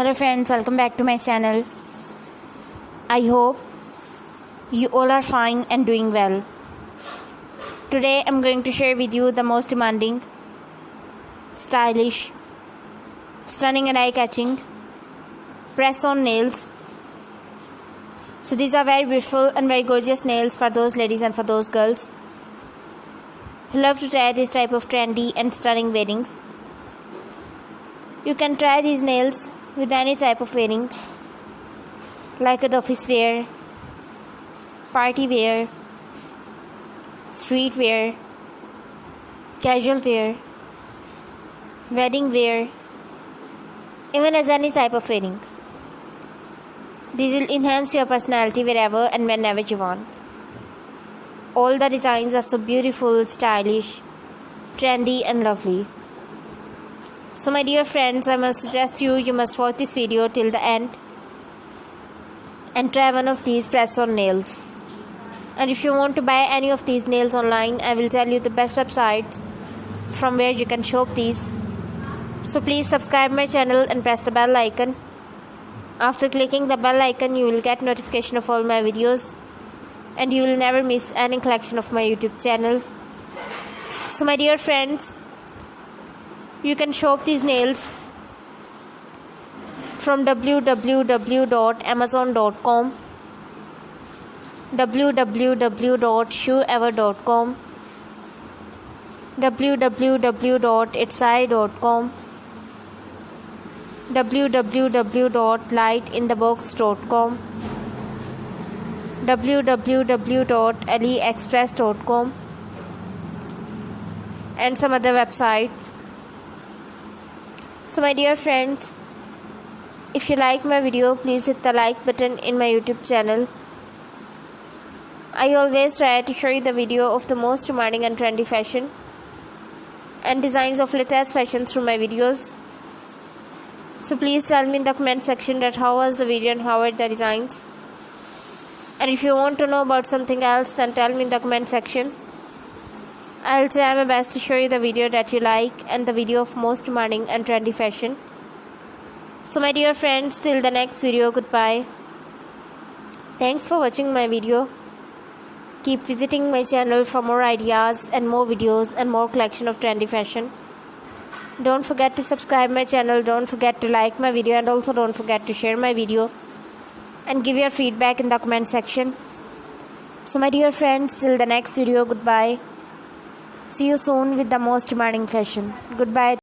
Hello friends, welcome back to my channel. I hope you all are fine and doing well. Today I'm going to share with you the most demanding, stylish, stunning and eye-catching press-on nails. So these are very beautiful and very gorgeous nails for those ladies and for those girls who love to try this type of trendy and stunning wearings. You can try these nails with any type of wearing, like with office wear, party wear, street wear, casual wear, wedding wear, even as any type of wearing. These will enhance your personality wherever and whenever you want. All the designs are so beautiful, stylish, trendy and lovely. So my dear friends, I must suggest you must watch this video till the end and try one of these press-on nails. And if you want to buy any of these nails online, I will tell you the best websites from where you can shop these. So please subscribe my channel and press the bell icon. After clicking the bell icon, you will get notification of all my videos and you will never miss any collection of my YouTube channel. So my dear friends, you can shop these nails from www.amazon.com, www.shoeever.com, www.etsy.com, www.lightinthebox.com, www.aliexpress.com, and some other websites. So my dear friends, if you like my video, please hit the like button in my YouTube channel. I always try to show you the video of the most demanding and trendy fashion and designs of latest fashion through my videos. So please tell me in the comment section that how was the video and how were the designs. And if you want to know about something else, then tell me in the comment section. I'll try my best to show you the video that you like and the video of most demanding and trendy fashion. So my dear friends, till the next video, goodbye. Thanks for watching my video. Keep visiting my channel for more ideas and more videos and more collection of trendy fashion. Don't forget to subscribe my channel, don't forget to like my video, and also don't forget to share my video and give your feedback in the comment section. So my dear friends, till the next video, goodbye. See you soon with the most demanding fashion. Goodbye.